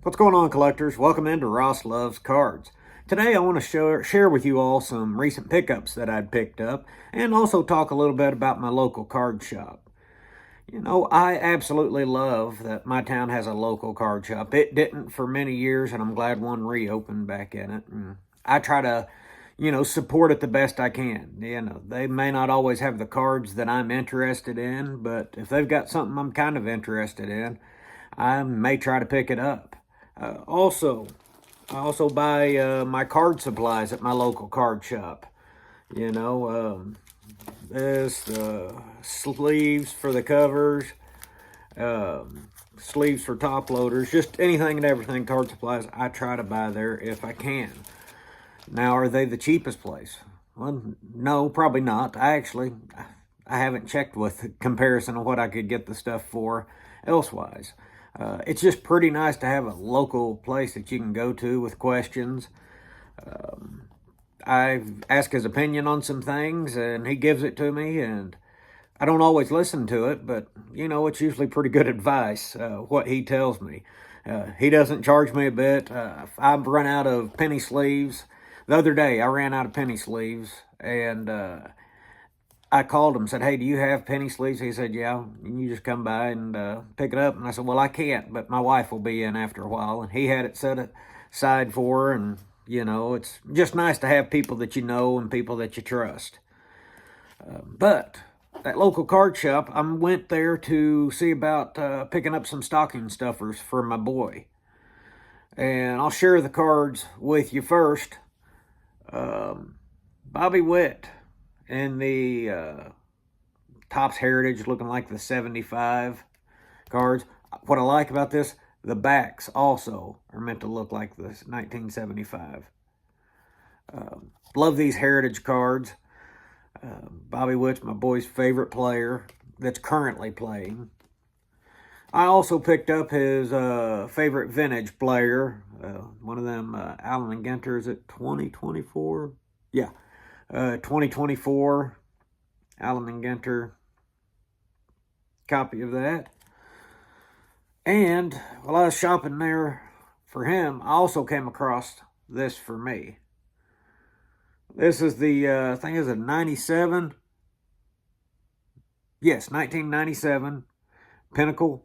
What's going on, collectors? Welcome into Ross Loves Cards. Today I want to share with you all some recent pickups that I'd picked up and also talk a little bit about my local card shop. You know, I absolutely love that my town has a local card shop. It didn't for many years, and I'm glad one reopened back in it. And I try to, support it the best I can. They may not always have the cards that I'm interested in, but if they've got something I'm kind of interested in, I may try to pick it up. I also buy my card supplies at my local card shop. You know, there's sleeves for the covers, sleeves for top loaders, just anything and everything card supplies. I try to buy there if I can. Now, are they the cheapest place? Well, no, probably not. I haven't checked with comparison of what I could get the stuff for elsewise. It's just pretty nice to have a local place that you can go to with questions. I ask his opinion on some things, and he gives it to me, and I don't always listen to it, but, it's usually pretty good advice, what he tells me. He doesn't charge me a bit. I've run out of penny sleeves. The other day, I ran out of penny sleeves, and I called him and said, "Hey, do you have penny sleeves?" He said, "Yeah, you just come by and pick it up." And I said, "Well, I can't, but my wife will be in after a while." And he had it set aside for her, and, it's just nice to have people that you know and people that you trust. But that local card shop, I went there to see about picking up some stocking stuffers for my boy. And I'll share the cards with you first. Bobby Witt in the Topps Heritage, looking like the 75 cards. What I like about this, the backs also are meant to look like this 1975. Love these Heritage cards. Bobby Witt's my boy's favorite player that's currently playing. I also picked up his favorite vintage player, one of them Allen and Ginter. Is it 2024? Yeah, 2024 Allen and Ginter copy of that. And while I was shopping there for him, I also came across this for me. This is the, I think it's a 97. Yes, 1997 Pinnacle.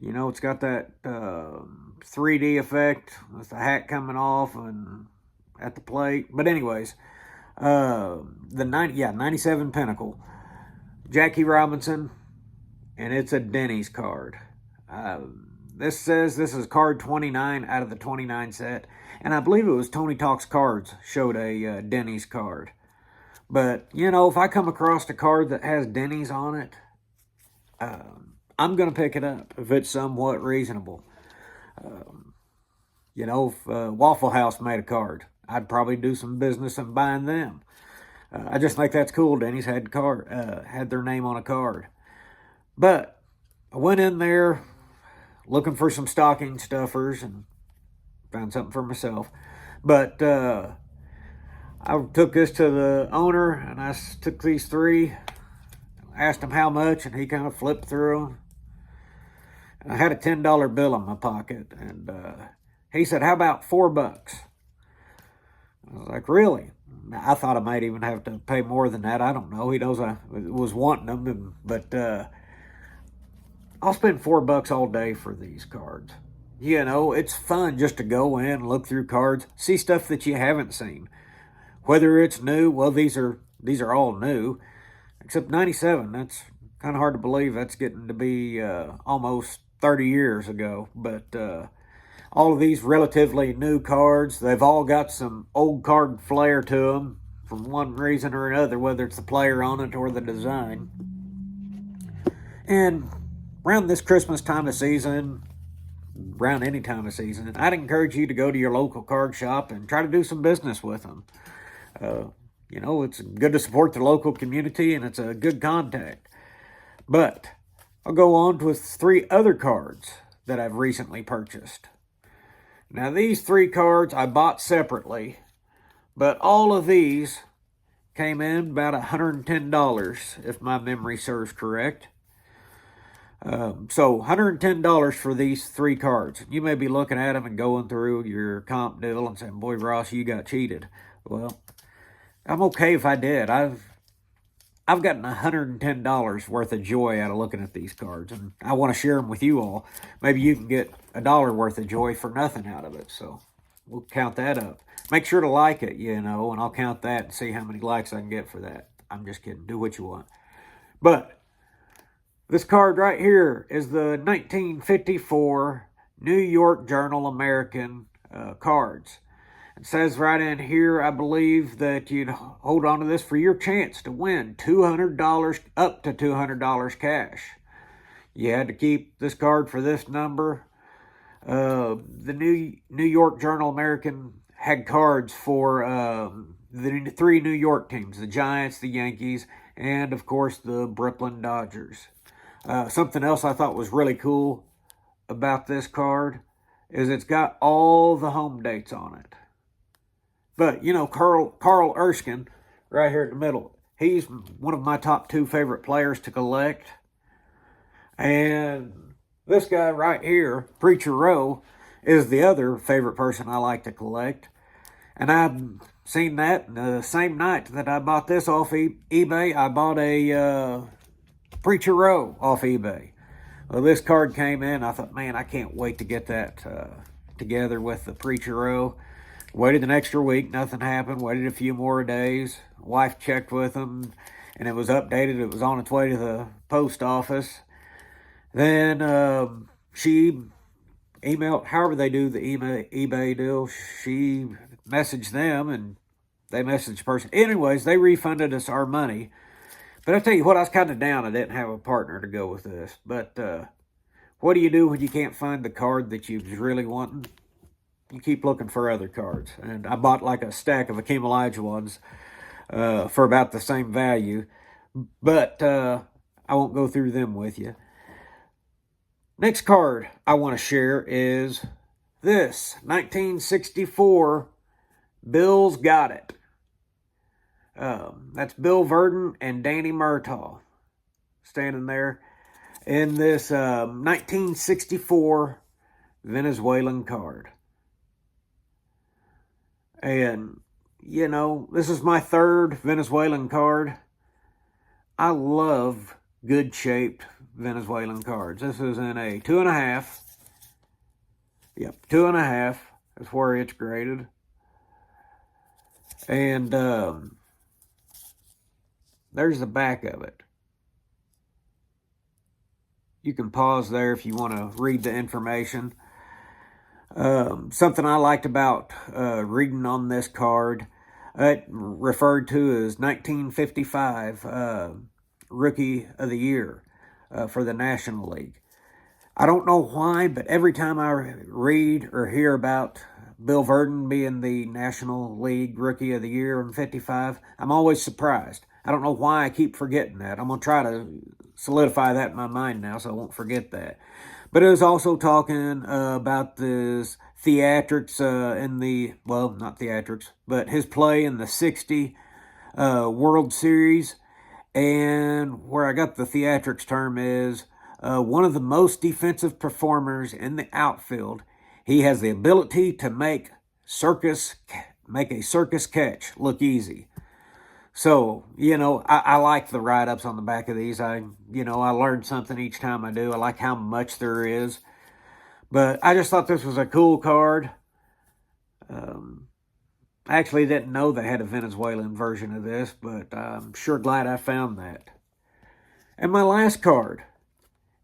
It's got that 3D effect with the hat coming off and at the plate. But anyways, the 97 Pinnacle. Jackie Robinson, and it's a Denny's card. This says this is card 29 out of the 29 set. And I believe it was Tony Talks Cards showed a Denny's card. But, if I come across a card that has Denny's on it, I'm going to pick it up if it's somewhat reasonable. If Waffle House made a card, I'd probably do some business in buying them. I just think that's cool. Denny's had their name on a card. But I went in there looking for some stocking stuffers and found something for myself. But I took this to the owner, and I took these three, asked him how much, and he kind of flipped through them. I had a $10 bill in my pocket, and he said, "How about $4?" I was like, "Really?" I thought I might even have to pay more than that. I don't know. He knows I was wanting them, but I'll spend $4 all day for these cards. It's fun just to go in, look through cards, see stuff that you haven't seen. Whether it's new, well, these are all new, except 97. That's kind of hard to believe. That's getting to be almost 30 years ago. But all of these relatively new cards, they've all got some old card flair to them for one reason or another, whether it's the player on it or the design. And around this Christmas time of season, around any time of season, I'd encourage you to go to your local card shop and try to do some business with them. It's good to support the local community, and it's a good contact. But I'll go on with three other cards that I've recently purchased. Now, these three cards I bought separately, but all of these came in about $110, if my memory serves correct. So $110 for these 3 cards. You may be looking at them and going through your comp deal and saying, boy, Ross, you got cheated. Well, I'm okay if I did. I've gotten $110 worth of joy out of looking at these cards, and I want to share them with you all. Maybe you can get $1 worth of joy for nothing out of it, so we'll count that up. Make sure to like it, and I'll count that and see how many likes I can get for that. I'm just kidding. Do what you want. But this card right here is the 1954 New York Journal American cards. It says right in here, I believe, that you'd hold on to this for your chance to win $200, up to $200 cash. You had to keep this card for this number. The New York Journal American had cards for the 3 New York teams, the Giants, the Yankees, and, of course, the Brooklyn Dodgers. Something else I thought was really cool about this card is it's got all the home dates on it. But, Carl Erskine, right here in the middle, he's one of my top 2 favorite players to collect. And this guy right here, Preacher Rowe, is the other favorite person I like to collect. And I've seen that the same night that I bought this off eBay, I bought a Preacher Rowe off eBay. Well, this card came in. I thought, man, I can't wait to get that together with the Preacher Rowe. Waited an extra week, nothing happened. Waited a few more days. Wife checked with them, and it was updated. It was on its way to the post office. Then she emailed, however they do the eBay deal, she messaged them, and they messaged the person. Anyways, they refunded us our money. But I tell you what, I was kind of down. I didn't have a partner to go with this. But what do you do when you can't find the card that you was really wanting? You keep looking for other cards. And I bought like a stack of Akeem Olajuwons for about the same value. But I won't go through them with you. Next card I want to share is this 1964 Bills Got It. That's Bill Verdon and Danny Murtaugh standing there in this 1964 Venezuelan card. And, this is my 3rd Venezuelan card. I love good-shaped Venezuelan cards. This is in a 2.5. Yep, 2.5 is where it's graded. And there's the back of it. You can pause there if you want to read the information. Something I liked about reading on this card, it referred to as 1955 Rookie of the Year for the National League. I don't know why, but every time I read or hear about Bill Verdon being the National League Rookie of the Year in 55, I'm always surprised. I don't know why I keep forgetting that. I'm going to try to solidify that in my mind now so I won't forget that. But it was also talking about this theatrics not theatrics, but his play in the 60 World Series. And where I got the theatrics term is one of the most defensive performers in the outfield. He has the ability to make a circus catch look easy. So, I like the write-ups on the back of these. I learned something each time I do. I like how much there is. But I just thought this was a cool card. I actually didn't know they had a Venezuelan version of this, but I'm sure glad I found that. And my last card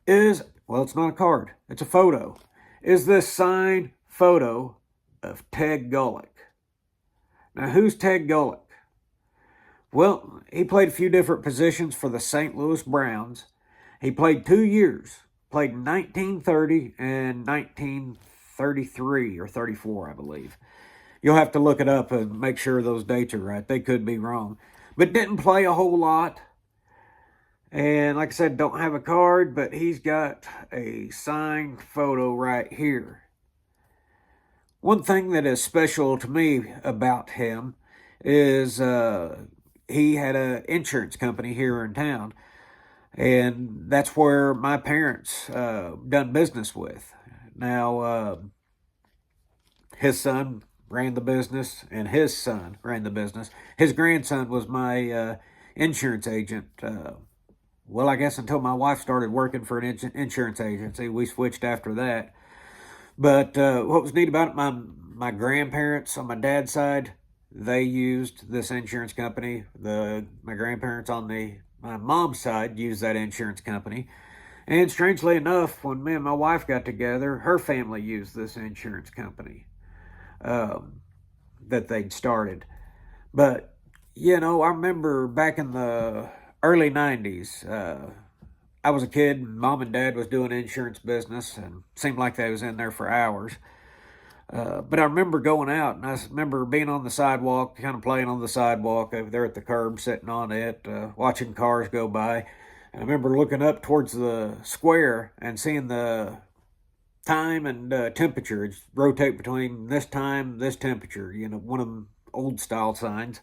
is, it's not a card. It's a photo. Is this signed photo of Ted Gullick. Now, who's Ted Gullick? Well, he played a few different positions for the St. Louis Browns. He played 2 years. Played in 1930 and 1933 or 34, I believe. You'll have to look it up and make sure those dates are right. They could be wrong. But didn't play a whole lot. And like I said, don't have a card, but he's got a signed photo right here. One thing that is special to me about him is he had an insurance company here in town. And that's where my parents done business with. Now, his son ran the business, and his son ran the business. His grandson was my insurance agent. Well, I guess until my wife started working for an insurance agency, we switched after that. But what was neat about it, my grandparents on my dad's side, they used this insurance company. My grandparents on my mom's side used that insurance company. And strangely enough, when me and my wife got together, her family used this insurance company that they'd started. But, I remember back in the early 90s, I was a kid and mom and dad was doing insurance business and seemed like they was in there for hours. But I remember going out, and I remember being on the sidewalk, kind of playing on the sidewalk over there at the curb, sitting on it, watching cars go by. And I remember looking up towards the square and seeing the time and temperature. It's rotate between this time, this temperature, one of them old style signs.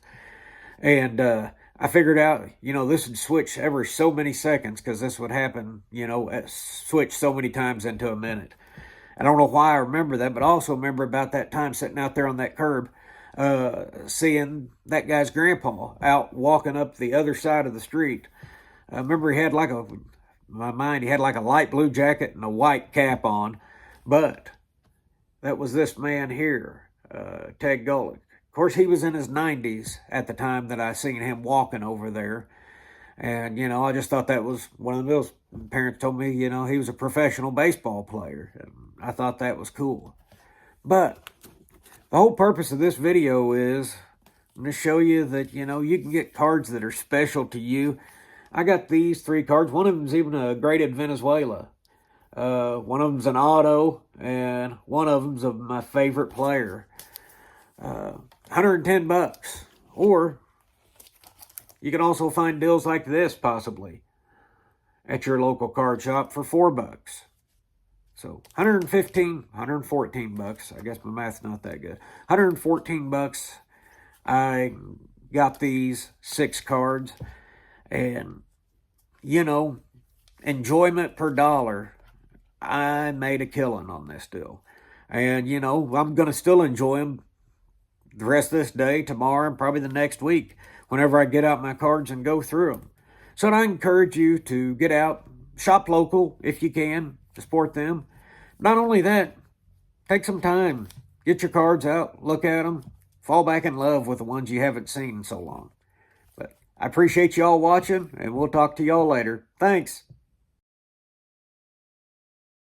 And I figured out, this would switch every so many seconds because this would happen, switch so many times into a minute. I don't know why I remember that, but I also remember about that time sitting out there on that curb, seeing that guy's grandpa out walking up the other side of the street. I remember he had in my mind, he had like a light blue jacket and a white cap on, but that was this man here, Ted Golick. Of course, he was in his 90s at the time that I seen him walking over there. And, I just thought that was one of those. Parents told me, he was a professional baseball player. And I thought that was cool. But the whole purpose of this video is I'm going to show you that, you can get cards that are special to you. I got these 3 cards. One of them's even a graded Venezuela. One of them's an auto, and one of them's of my favorite player. $110. Or you can also find deals like this, possibly, at your local card shop for $4. So $114. I guess my math's not that good. $114. I got these 6 cards. And, enjoyment per dollar. I made a killing on this deal. And, I'm going to still enjoy them the rest of this day, tomorrow, and probably the next week whenever I get out my cards and go through them. So I encourage you to get out, shop local if you can, to support them. Not only that, take some time, get your cards out, look at them, fall back in love with the ones you haven't seen in so long. But I appreciate y'all watching, and we'll talk to y'all later. Thanks.